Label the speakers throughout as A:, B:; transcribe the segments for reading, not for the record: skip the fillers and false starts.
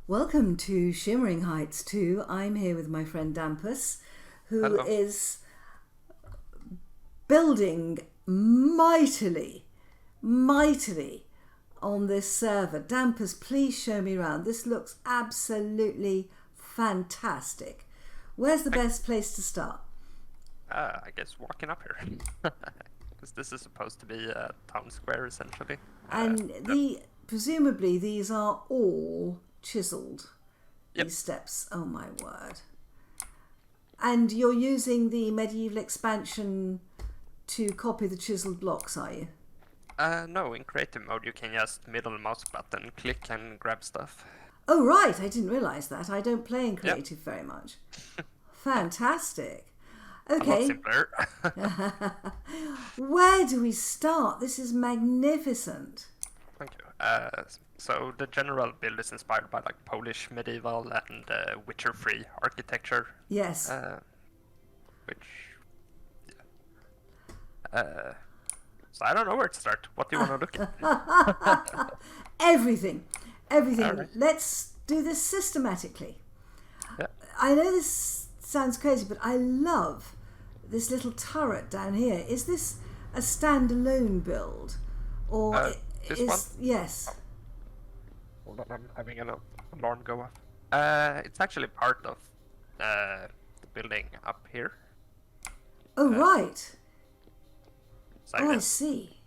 A: Welcome to Shimmering Heights 2. I'm here with my friend Dampus, who
B: Hello.
A: is building mightily on this server. Dampus, please show me around. This looks absolutely fantastic. Where's the best place to start?
B: I guess walking up here. Because this is supposed to be a town square, essentially.
A: And presumably these are all chiseled,
B: Yep.
A: these steps. Oh my word. And you're using the medieval expansion to copy the chiseled blocks, are you?
B: No, in creative mode you can just middle mouse button, click and grab stuff.
A: Oh right, I didn't realise that. I don't play in
B: Yep.
A: creative very much. Fantastic.
B: A lot
A: Okay,
B: simpler.
A: where do we start? This is magnificent.
B: Thank you. So the general build is inspired by like Polish medieval and Witcher-free architecture,
A: Yes.
B: which... so I don't know where to start. What do you want to look at?
A: Everything.
B: Alright.
A: Let's do this systematically.
B: Yeah.
A: I know this sounds crazy, but I love this little turret down here. Is this a standalone build? Or
B: This
A: is...
B: one?
A: Yes.
B: Hold on, I'm having an alarm go off. It's actually part of the building up here.
A: Oh, right.
B: So
A: Oh, I
B: I just
A: see.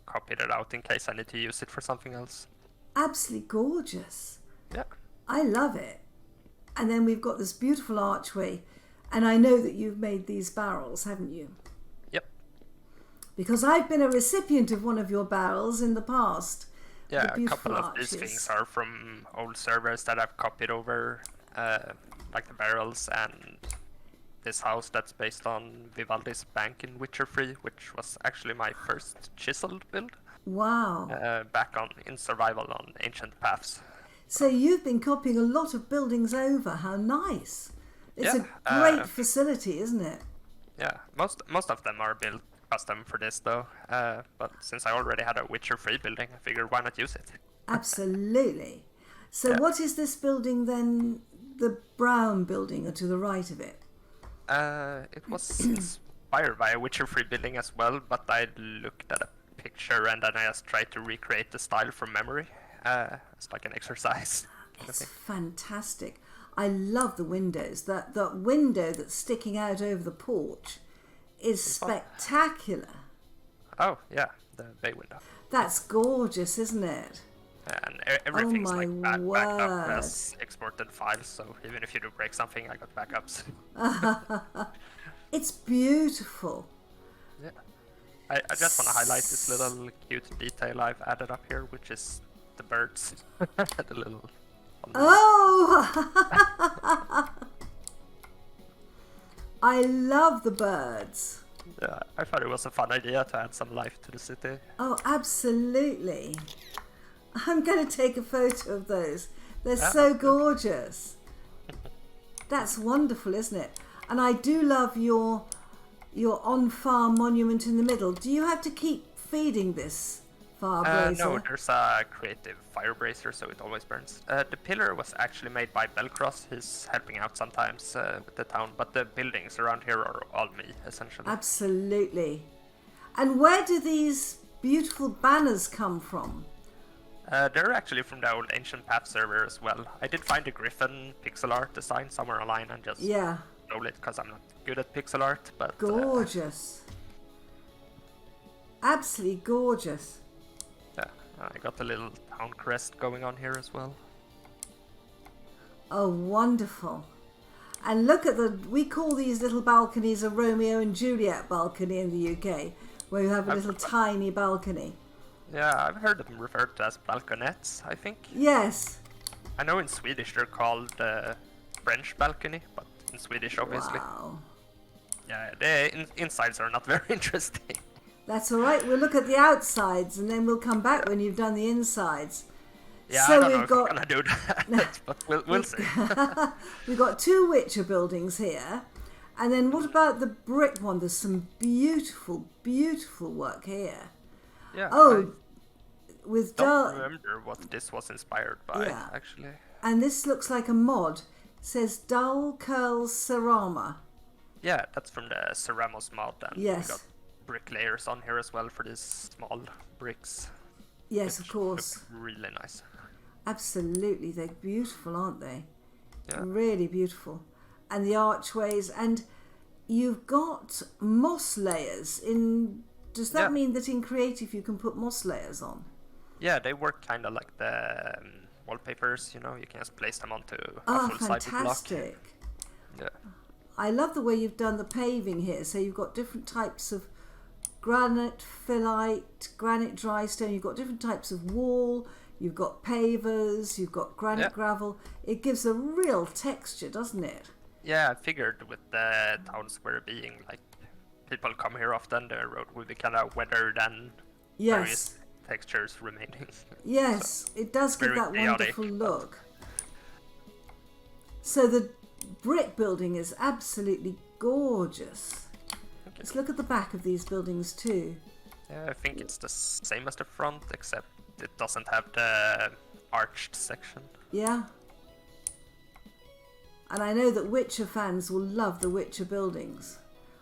B: copied it out in case I need to use it for something else.
A: Absolutely gorgeous.
B: Yeah.
A: I love it. And then we've got this beautiful archway. And I know that you've made these barrels, haven't you?
B: Yep.
A: Because I've been a recipient of one of your barrels in the past.
B: Yeah,
A: The
B: a
A: beautiful
B: couple of these
A: arches.
B: things are from old servers that I've copied over, like the barrels and this house that's based on Vivaldi's Bank in Witcher 3, which was actually my first chiseled build,
A: Wow.
B: back in survival on Ancient Paths.
A: So you've been copying a lot of buildings over. How nice. It's
B: Yeah,
A: a great facility, isn't it?
B: Yeah, most of them are built custom for this though, but since I already had a Witcher 3 building, I figured why not use it?
A: Absolutely. So
B: Yeah.
A: what is this building then? The brown building or to the right of it?
B: It was inspired by a Witcher 3 building as well, but I looked at a picture and then I just tried to recreate the style from memory. It's like an exercise. kind of
A: It's
B: thing.
A: fantastic. I love the windows. That window that's sticking out over the porch is spectacular.
B: Oh, yeah, the bay window.
A: That's gorgeous, isn't it?
B: And everything's
A: my
B: like backed up
A: word.
B: as exported files, so even if you do break something, I got backups.
A: It's beautiful.
B: Yeah. I just want to highlight this little cute detail I've added up here, which is the birds. The little...
A: Oh! I love the birds.
B: Yeah, I thought it was a fun idea to add some life to the city.
A: Oh, absolutely. I'm going to take a photo of those. They're so gorgeous. That's wonderful, isn't it? And I do love your on-farm monument in the middle. Do you have to keep feeding this fire brazier?
B: No, there's a creative fire brazier, so it always burns. The pillar was actually made by Belcross. He's helping out sometimes with the town, but the buildings around here are all me, essentially.
A: Absolutely. And where do these beautiful banners come from?
B: They're actually from the old Ancient Path server as well. I did find a griffin pixel art design somewhere online and just
A: Yeah,
B: stole it because I'm not good at pixel art, but...
A: gorgeous. Absolutely gorgeous.
B: Yeah, I got a little town crest going on here as well.
A: Oh, wonderful. And look at we call these little balconies a Romeo and Juliet balcony in the UK, where you have a little tiny balcony.
B: Yeah, I've heard them referred to as balconettes, I think.
A: Yes.
B: I know in Swedish they're called French balcony, but in Swedish obviously.
A: Wow.
B: Yeah, the insides are not very interesting.
A: That's all right. We'll look at the outsides and then we'll come back when you've done the insides.
B: Yeah,
A: So
B: I don't know
A: we've
B: if
A: got-
B: I'm gonna do that, but we'll see.
A: We've got two Witcher buildings here. And then what about the brick one? There's some beautiful, beautiful work here.
B: Yeah.
A: Oh, with
B: don't remember what this was inspired by, actually.
A: And this looks like a mod. It says Dull Curls Cerama.
B: Yeah, that's from the Ceramos mod, and we
A: Yes.
B: got brick layers on here as well for these small bricks.
A: Yes, of course.
B: Look really nice.
A: Absolutely, they're beautiful, aren't they?
B: Yeah.
A: Really beautiful. And the archways, and you've got moss layers in. Does that mean that in creative you can put moss layers on?
B: Yeah, they work kind of like the wallpapers, you know, you can just place them onto a full-sided block.
A: Fantastic.
B: Yeah.
A: I love the way you've done the paving here. So you've got different types of granite, phyllite, granite dry stone, you've got different types of wall, you've got pavers, you've got granite gravel. It gives a real texture, doesn't it?
B: Yeah, I figured with the town square being like people come here often, the road will be kind of weathered and various textures remaining.
A: Yes, so it does give that wonderful look. So the brick building is absolutely gorgeous. Let's look at the back of these buildings too.
B: Yeah, I think it's the same as the front, except it doesn't have the arched section.
A: Yeah. And I know that Witcher fans will love the Witcher buildings.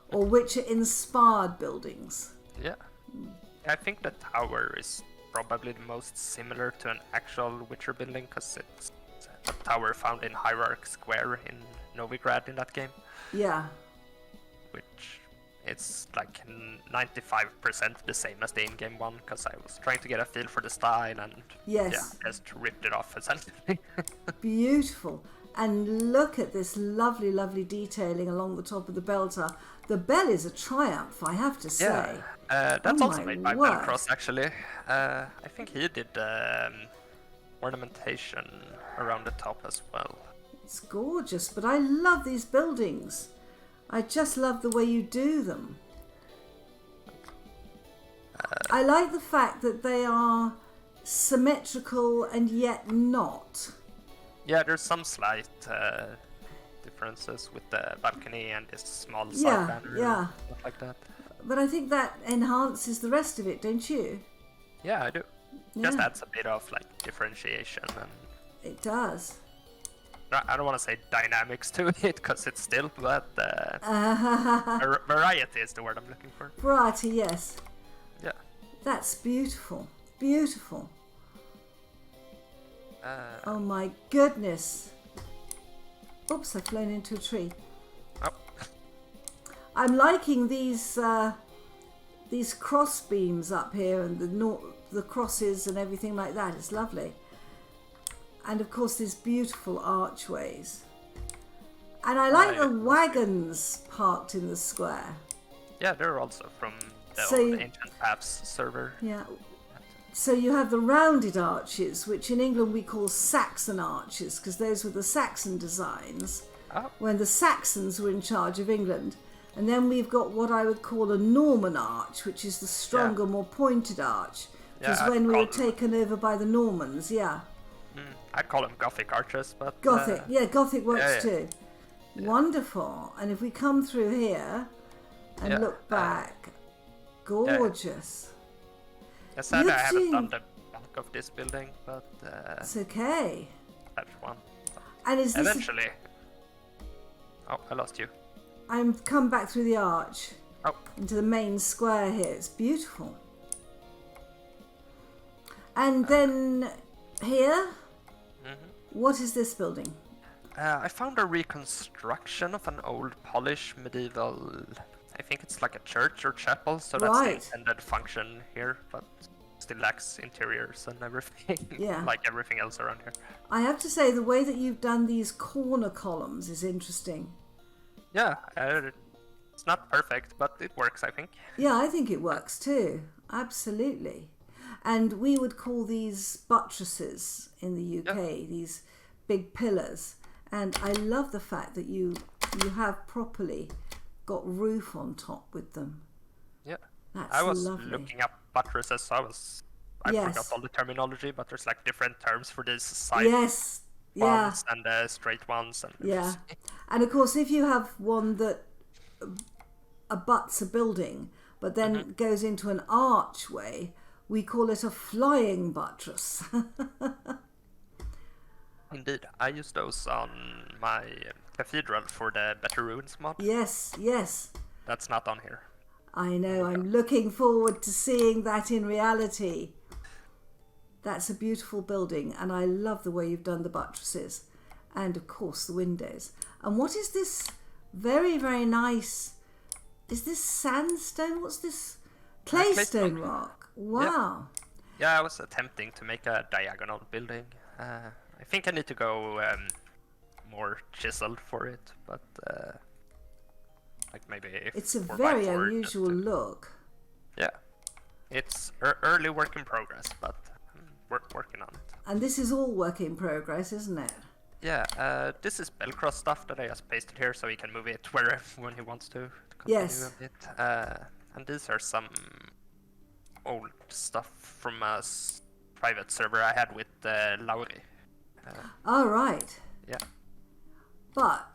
A: Or Witcher-inspired buildings.
B: Yeah. I think the tower is probably the most similar to an actual Witcher building, because it's a tower found in Hierarch Square in Novigrad in that game.
A: Yeah.
B: Which it's like 95% the same as the in-game one, because I was trying to get a feel for the style and just ripped it off essentially.
A: Beautiful. And look at this lovely, lovely detailing along the top of the bell tower. The bell is a triumph, I have to say.
B: Yeah, that's also made by Bellcross, actually. I think he did ornamentation around the top as well.
A: It's gorgeous, but I love these buildings. I just love the way you do them. I like the fact that they are symmetrical and yet not.
B: Yeah, there's some slight differences with the balcony and this small side banner and stuff like that.
A: But I think that enhances the rest of it, don't you?
B: Yeah, I do. Just adds a bit of like differentiation and.
A: It does.
B: I don't want to say dynamics to it because it's still, but variety is the word I'm looking for.
A: Variety, yes.
B: Yeah.
A: That's beautiful. Beautiful. Oh my goodness. Oops, I've flown into a tree.
B: Oh.
A: I'm liking these cross beams up here and the crosses and everything like that. It's lovely. And of course these beautiful archways. And I like the wagons parked in the square.
B: Yeah, they're also from the old Ancient Paths server.
A: Yeah. So you have the rounded arches, which in England we call Saxon arches, because those were the Saxon designs when the Saxons were in charge of England. And then we've got what I would call a Norman arch, which is the stronger, more pointed arch. Because when we were taken over by the Normans,
B: I'd call them Gothic arches, but...
A: Gothic, Gothic works too. Yeah. Wonderful. And if we come through here and look back, gorgeous.
B: Sadly, I haven't done the back of this building, but...
A: it's okay.
B: That's one.
A: And is this...
B: Eventually... Oh, I lost you.
A: I'm come back through the arch into the main square here. It's beautiful. And then here... What is this building?
B: I found a reconstruction of an old Polish medieval, I think it's like a church or chapel, so that's the intended function here, but still lacks interiors and everything, like everything else around here.
A: I have to say the way that you've done these corner columns is interesting.
B: Yeah, it's not perfect, but it works, I think.
A: Yeah, I think it works too, absolutely. And we would call these buttresses in the UK, these big pillars. And I love the fact that you have properly got roof on top with them.
B: Yeah.
A: That's
B: I was
A: lovely.
B: looking up buttresses, so I forgot all the terminology, but there's like different terms for these side ones and straight ones. And
A: and of course, if you have one that abuts a building, but then goes into an archway, We call it a flying buttress.
B: Indeed, I use those on my cathedral for the Better Ruins mod.
A: Yes, yes.
B: That's not on here.
A: I know, I'm looking forward to seeing that in reality. That's a beautiful building, and I love the way you've done the buttresses. And of course the windows. And what is this very, very nice, is this sandstone? What's this? Claystone rock. Wow.
B: Yeah, I was attempting to make a diagonal building. I think I need to go more chiseled for it, but like maybe
A: it's a
B: 4x4
A: very unusual look.
B: Yeah, it's early work in progress, but we're working on it.
A: And this is all work in progress, isn't it?
B: Yeah, this is Bellcross stuff that I just pasted here, so he can move it wherever when he wants to continue
A: Yes.
B: a bit. And these are some old stuff from a private server I had with Lauri.
A: All right.
B: Yeah.
A: But,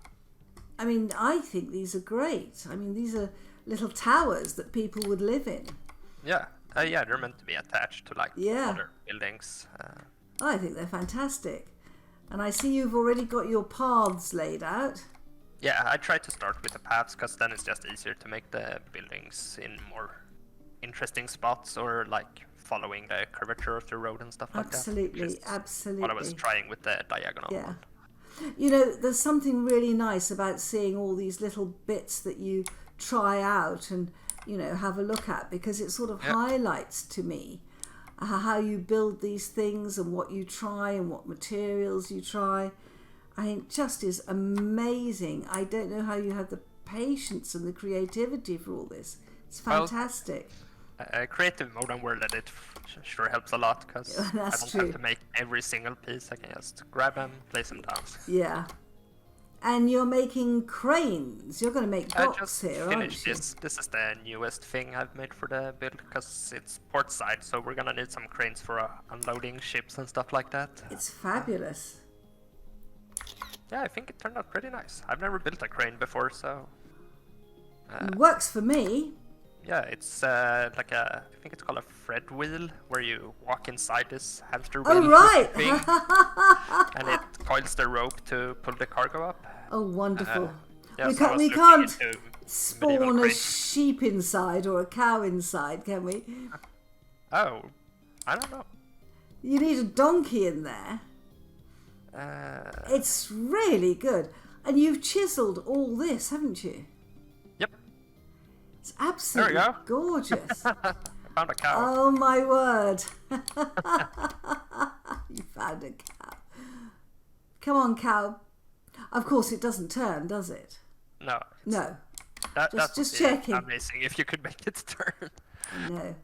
A: I mean, I think these are great. I mean, these are little towers that people would live in.
B: Yeah. Yeah, they're meant to be attached to like other buildings.
A: I think they're fantastic. And I see you've already got your paths laid out.
B: Yeah, I try to start with the paths because then it's just easier to make the buildings in more interesting spots or like following the curvature of the road and stuff like that.
A: Absolutely, absolutely.
B: What I was trying with the diagonal one.
A: You know, there's something really nice about seeing all these little bits that you try out and, you know, have a look at, because it sort of highlights to me how you build these things and what you try and what materials you try. I think it just is amazing. I don't know how you have the patience and the creativity for all this. It's fantastic.
B: Creative mode on World Edit sure helps a lot, because I don't have to make every single piece. I can just grab them, place them down.
A: Yeah. And you're making cranes. You're going to make docks here, aren't you?
B: This is the newest thing I've made for the build, because it's port side, so we're going to need some cranes for unloading ships and stuff like that.
A: It's fabulous.
B: Yeah, I think it turned out pretty nice. I've never built a crane before, so...
A: it works for me.
B: Yeah, it's like I think it's called a thread wheel, where you walk inside this hamster wheel.
A: Oh, right!
B: Thing, and it coils the rope to pull the cargo up.
A: Oh, wonderful.
B: Yeah,
A: we can't spawn a sheep inside or a cow inside, can we?
B: Oh, I don't know.
A: You need a donkey in there. It's really good. And you've chiseled all this, haven't you?
B: Yep.
A: It's absolutely gorgeous.
B: I found a cow.
A: Oh my word. You found a cow. Come on, cow. Of course it doesn't turn, does it?
B: No.
A: No.
B: That's
A: just checking.
B: Amazing if you could make it turn.
A: No.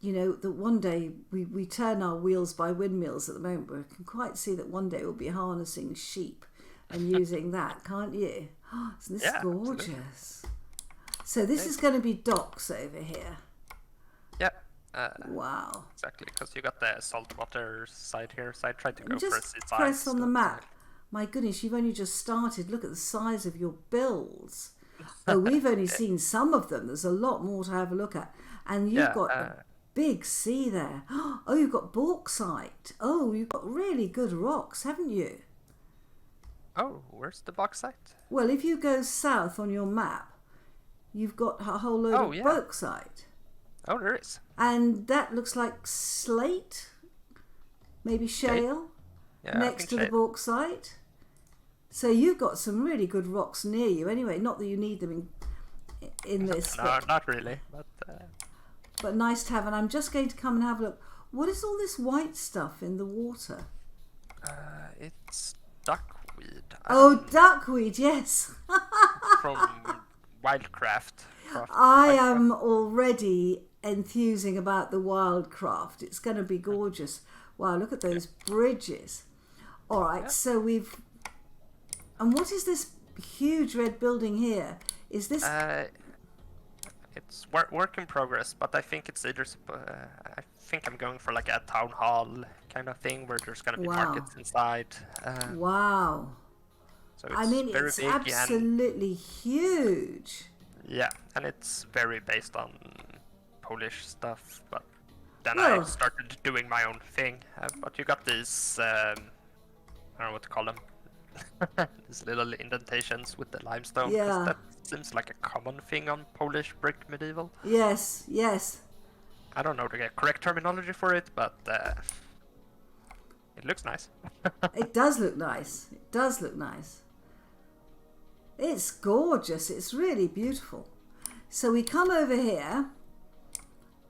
A: You know, that one day we turn our wheels by windmills at the moment, but I can quite see that one day we'll be harnessing sheep and using that, can't you? Oh, isn't this gorgeous? Absolutely. So this is going to be docks over here.
B: Yeah.
A: Wow.
B: Exactly, because you got the saltwater side here, so I tried to go
A: just
B: for its
A: press on the map. My goodness, you've only just started. Look at the size of your builds. Oh, we've only seen some of them. There's a lot more to have a look at. And you've got a big sea there. Oh, you've got bauxite. Oh, you've got really good rocks, haven't you?
B: Oh, where's the bauxite?
A: Well, if you go south on your map, you've got a whole load of bauxite.
B: Oh, there is.
A: And that looks like slate, maybe shale, next to the bauxite. So you've got some really good rocks near you. Anyway, not that you need them in this.
B: No, not really.
A: But nice to have. And I'm just going to come and have a look. What is all this white stuff in the water?
B: It's duckweed.
A: Duckweed, yes.
B: From Wildcraft.
A: I am already enthusing about the Wildcraft. It's going to be gorgeous. Wow, look at those bridges. All right, so we've... And what is this huge red building here? Is this...
B: It's work in progress, but I think it's either... I think I'm going for like a town hall kind of thing, where there's going to be markets inside.
A: Wow.
B: So it's
A: it's absolutely huge.
B: Yeah, and it's very based on Polish stuff, but then I
A: Well-
B: started doing my own thing. But you got these, I don't know what to call them, these little indentations with the limestone. 'Cause
A: Yeah.
B: that seems like a common thing on Polish brick medieval.
A: Yes, yes.
B: I don't know the correct terminology for it, but it looks nice.
A: It does look nice. It does look nice. It's gorgeous. It's really beautiful. So we come over here.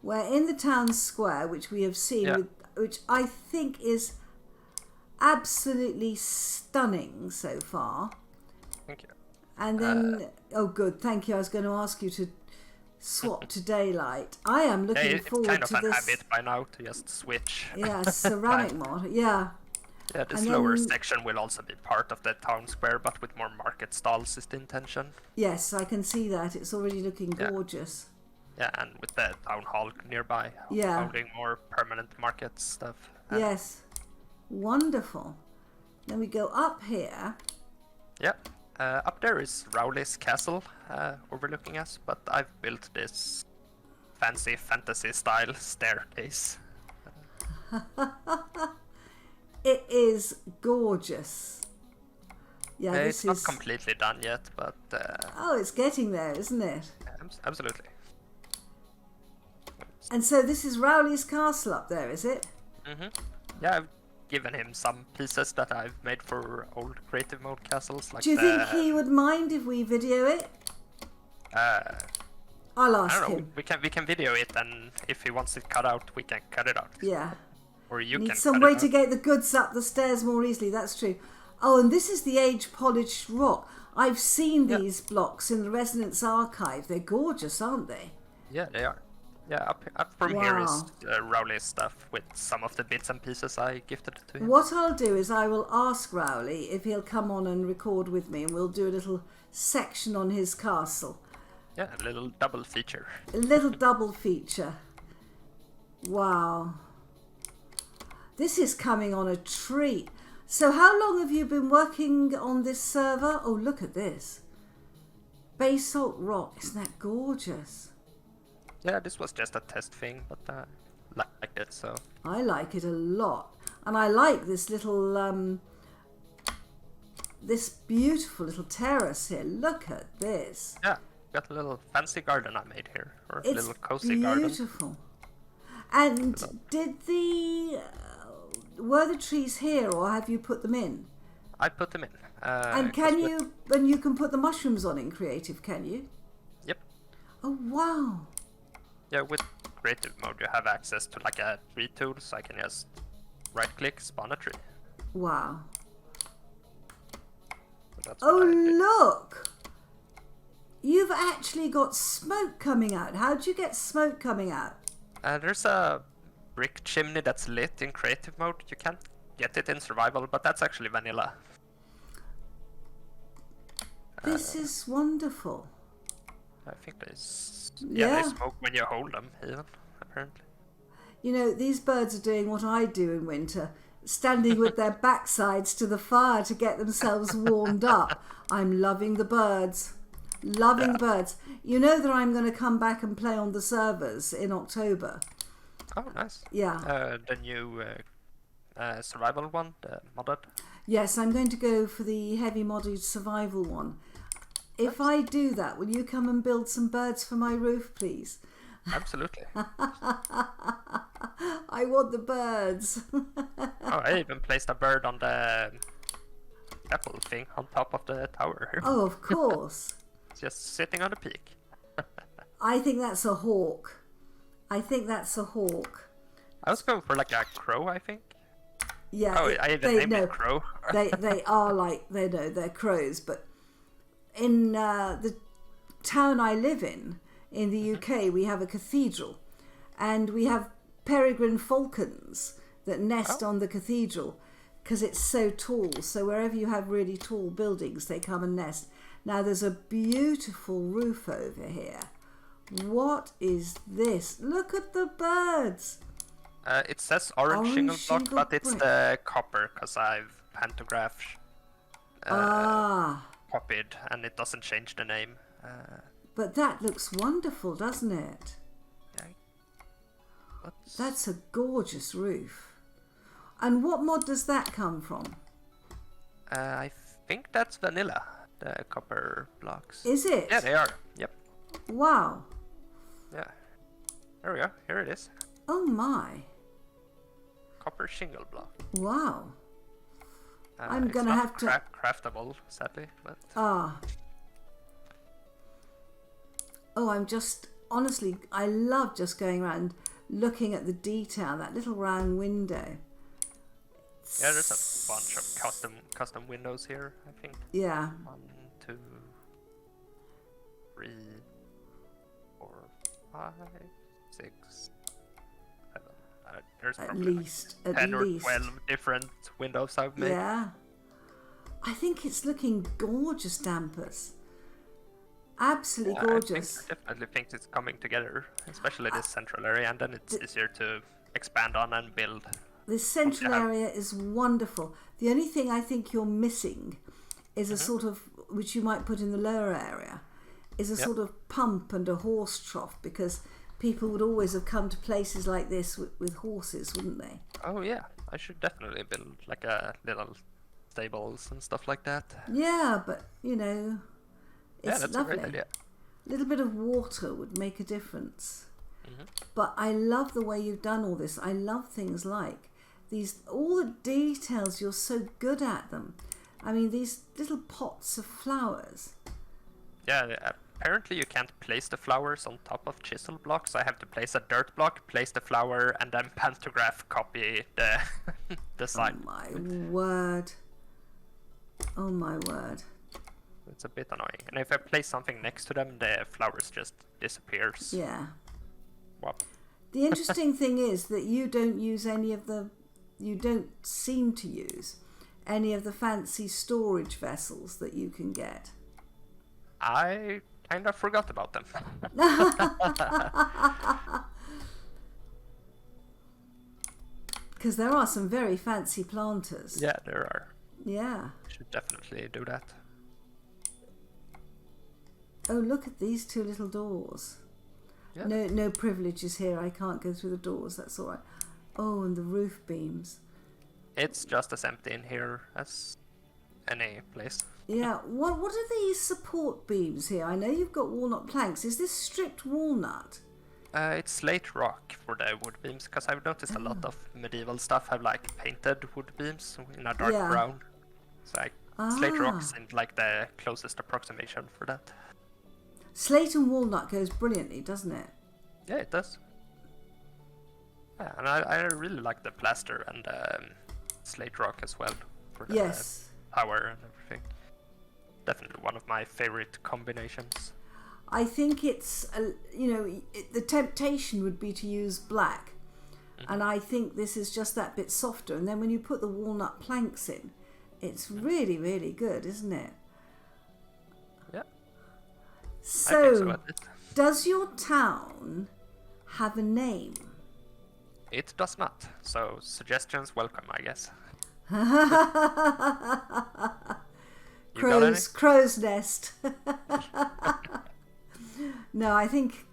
A: We're in the town square, which we have seen,
B: Yeah.
A: which I think is absolutely stunning so far.
B: Thank you.
A: And then, oh good, thank you. I was going to ask you to swap to daylight. I am looking
B: It's
A: forward
B: kind of
A: to
B: an
A: this.
B: habit by now to just switch.
A: Yeah, ceramic mod. Yeah.
B: Yeah, this
A: And
B: lower
A: then-
B: section will also be part of the town square, but with more market stalls is the intention.
A: Yes, I can see that. It's already looking
B: Yeah.
A: gorgeous.
B: Yeah, and with the town hall nearby,
A: Yeah.
B: holding more permanent market stuff.
A: Yes. Wonderful. Then we go up here.
B: Yeah, up there is Rowley's castle overlooking us, but I've built this fancy fantasy style staircase.
A: It is gorgeous. Yeah,
B: It's
A: this
B: not
A: is.
B: completely done yet, but
A: Oh, it's getting there, isn't it?
B: absolutely.
A: And so this is Rowley's castle up there, is it?
B: Yeah, I've given him some pieces that I've made for old creative mode castles. Like
A: Do you think he would mind if we video it?
B: I
A: I'll ask
B: don't know.
A: him.
B: We can video it, and if he wants it cut out, we can cut it out.
A: Yeah.
B: Or you
A: Need
B: can
A: some
B: cut
A: way
B: it
A: to
B: out.
A: get the goods up the stairs more easily. That's true. Oh, and this is the age polished rock. I've seen
B: Yeah.
A: these blocks in the Resonance Archive. They're gorgeous, aren't they?
B: Yeah, they are. Yeah, up from here is
A: Wow.
B: Rowley's stuff with some of the bits and pieces I gifted to him.
A: What I'll do is I will ask Rowley if he'll come on and record with me, and we'll do a little section on his castle.
B: Yeah, a little double feature.
A: A little double feature. Wow. This is coming on a treat. So how long have you been working on this server? Oh, look at this. Basalt rock. Isn't that gorgeous?
B: Yeah, this was just a test thing, but liked it, so...
A: I like it a lot. And I like this little, this beautiful little terrace here. Look at this.
B: Yeah, got a little fancy garden I made here, or a
A: It's
B: little cozy garden.
A: beautiful. And did the... were the trees here, or have you put them in?
B: I put them in.
A: And
B: 'cause
A: can
B: with-
A: you, and you can put the mushrooms on in creative, can you?
B: Yep.
A: Oh, wow.
B: Yeah, with creative mode you have access to like a tree tool, so I can just right-click, spawn a tree.
A: Wow.
B: So that's
A: Oh,
B: what I did.
A: look. You've actually got smoke coming out. How'd you get smoke coming out?
B: There's a brick chimney that's lit in creative mode. You can't get it in survival, but that's actually vanilla.
A: This is wonderful.
B: I think there's...
A: Yeah.
B: they smoke when you hold them, even, apparently.
A: You know, these birds are doing what I do in winter, standing with their backsides to the fire to get themselves warmed up. I'm loving the birds. Loving the birds. You know that I'm going to come back and play on the servers in October.
B: Oh, nice.
A: Yeah.
B: The new survival one, the modded.
A: Yes, I'm going to go for the heavy modded survival one. If I do that, will you come and build some birds for my roof, please?
B: Absolutely.
A: I want the birds.
B: Oh, I even placed a bird on the apple thing on top of the tower here.
A: Oh, of course.
B: Just sitting on the peak.
A: I think that's a hawk. I think that's a hawk.
B: I was going for like a crow, I think.
A: Yeah.
B: Oh, I even named it Crow.
A: they are like, they're crows, but in the town I live in the UK, we have a cathedral, and we have peregrine falcons that nest on the cathedral because it's so tall. So wherever you have really tall buildings, they come and nest. Now there's a beautiful roof over here. What is this? Look at the birds.
B: It says orange shingle block,
A: shingle
B: but it's
A: brick.
B: the copper, because I've pantograph copied, and it doesn't change the name.
A: But that looks wonderful, doesn't it?
B: Yeah,
A: That's a gorgeous roof. And what mod does that come from?
B: I think that's vanilla, the copper blocks.
A: Is it?
B: Yeah, they are. Yep.
A: Wow.
B: Yeah. There we go. Here it is.
A: Oh my.
B: Copper shingle block.
A: Wow. I'm gonna have to
B: craftable, sadly, but.
A: Oh, I'm just honestly, I love just going around looking at the detail. That little round window.
B: Yeah, there's a bunch of custom windows here, I think.
A: Yeah.
B: 1, 2, 3, 4, 5, 6, 7. There's
A: At
B: probably
A: least,
B: like 10 or 12 different windows I've made.
A: Yeah. I think it's looking gorgeous, Dampus. Absolutely gorgeous.
B: I definitely think it's coming together, especially this central area, and then it's easier to expand on and build.
A: This central area is wonderful. The only thing I think you're missing is a sort of, which you might put in the lower area, is a sort of pump and a horse trough, because people would always have come to places like this with horses, wouldn't they?
B: Oh yeah, I should definitely build like a little stables and stuff like that.
A: Yeah, but you know, it's
B: that's
A: lovely.
B: a great idea.
A: A little bit of water would make a difference. But I love the way you've done all this. I love things like these, all the details. You're so good at them. I mean, these little pots of flowers.
B: Yeah, apparently you can't place the flowers on top of chisel blocks. I have to place a dirt block, place the flower, and then pantograph copy the design.
A: Oh my word. Oh my word.
B: It's a bit annoying. And if I place something next to them, the flowers just disappears.
A: Yeah.
B: Wow.
A: The interesting thing is that you don't use any of the, you don't seem to use any of the fancy storage vessels that you can get.
B: I kind of forgot about them.
A: Because there are some very fancy planters.
B: Yeah, there are.
A: Yeah.
B: Should definitely do that.
A: Oh, look at these two little doors.
B: Yeah.
A: No privileges here. I can't go through the doors. That's all right. Oh, and the roof beams.
B: It's just as empty in here as any place.
A: Yeah. What are these support beams here? I know you've got walnut planks. Is this stripped walnut?
B: It's slate rock for the wood beams, because I've noticed a lot of medieval stuff have like painted wood beams in a dark brown. So slate rock seemed like the closest approximation for that.
A: Slate and walnut goes brilliantly, doesn't it?
B: Yeah, it does. Yeah, and I really like the plaster and slate rock as well for the power and everything. Definitely one of my favorite combinations.
A: I think it's, the temptation would be to use black. And I think this is just that bit softer. And then when you put the walnut planks in, it's really, really good, isn't it?
B: Yeah.
A: So, does your town have a name?
B: It does not. So, suggestions welcome, I guess.
A: Crow's nest. No, I think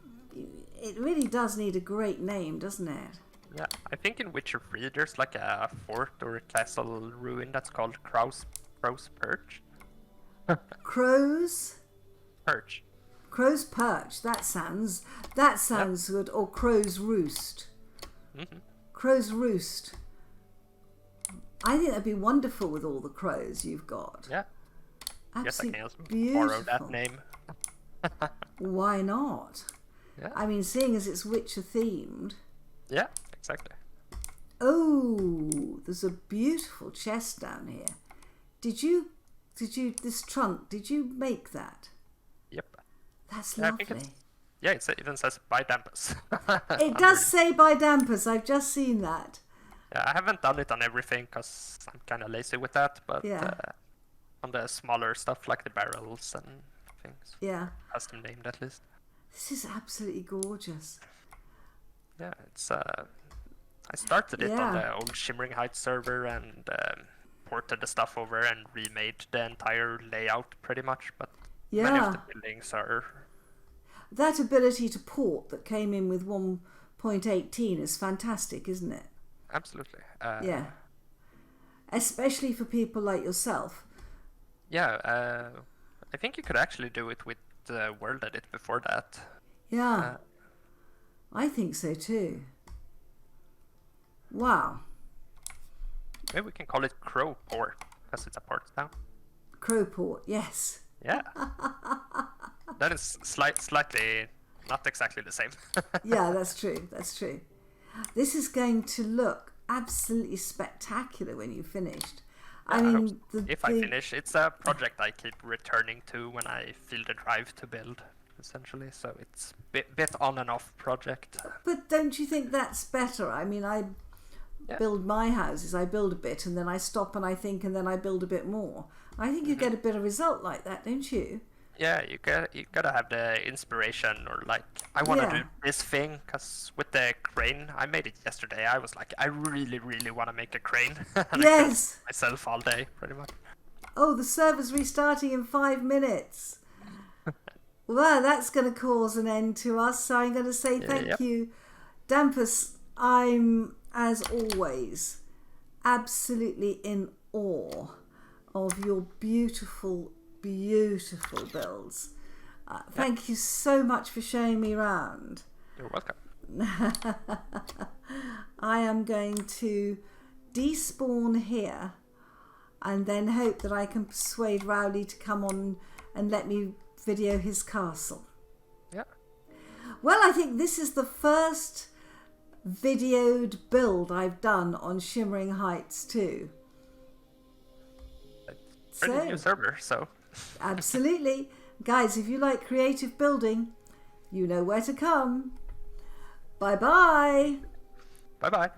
A: it really does need a great name, doesn't it?
B: Yeah, I think in Witcher 3 there's like a fort or a castle ruin that's called Crow's Perch.
A: Crow's
B: Perch.
A: Crow's Perch. That sounds good. Or Crow's Roost. Crow's Roost. I think that'd be wonderful with all the crows you've got.
B: Yeah.
A: Absolutely
B: guess I can
A: beautiful.
B: borrow that name.
A: Why not?
B: Yeah.
A: I mean, seeing as it's Witcher themed.
B: Yeah, exactly.
A: Oh, there's a beautiful chest down here. Did you this trunk, did you make that?
B: Yep.
A: That's
B: Yeah,
A: lovely.
B: It even says by Dampus.
A: It does say by Dampus. I've just seen that.
B: Yeah, I haven't done it on everything because I'm kind of lazy with that, but on the smaller stuff like the barrels and things.
A: Yeah.
B: Custom named at least.
A: This is absolutely gorgeous.
B: Yeah, it's I started it on the old Shimmering Heights server and ported the stuff over and remade the entire layout pretty much, but many of the buildings are...
A: That ability to port that came in with 0.18 is fantastic, isn't it?
B: Absolutely.
A: Yeah. Especially for people like yourself.
B: Yeah, I think you could actually do it with World Edit before that.
A: Yeah. I think so too. Wow.
B: Maybe we can call it Crow Port, because it's a port down.
A: Crowport, yes.
B: Yeah. That is slightly not exactly the same.
A: Yeah, that's true. That's true. This is going to look absolutely spectacular when you've finished.
B: Yeah,
A: I mean,
B: if I finish, it's a project I keep returning to when I feel the drive to build, essentially. So it's bit on and off project.
A: But don't you think that's better? I mean, I build my houses. I build a bit, and then I stop and I think, and then I build a bit more. I think you get a better result like that, don't you?
B: Yeah, you gotta have the inspiration, or like, I want to do this thing, because with the crane, I made it yesterday. I was like, I really want to make a crane. And
A: Yes.
B: I myself all day, pretty much.
A: Oh, the server's restarting in 5 minutes. Well, that's going to cause an end to us. So I'm going to say thank you, Dampus. I'm, as always, absolutely in awe of your beautiful builds. Thank you so much for showing me around.
B: You're welcome.
A: I am going to despawn here and then hope that I can persuade Rowley to come on and let me video his castle.
B: Yeah.
A: Well, I think this is the first videoed build I've done on Shimmering Heights too.
B: Pretty new server, so.
A: Absolutely. Guys, if you like creative building, you know where to come. Bye-bye.
B: Bye-bye.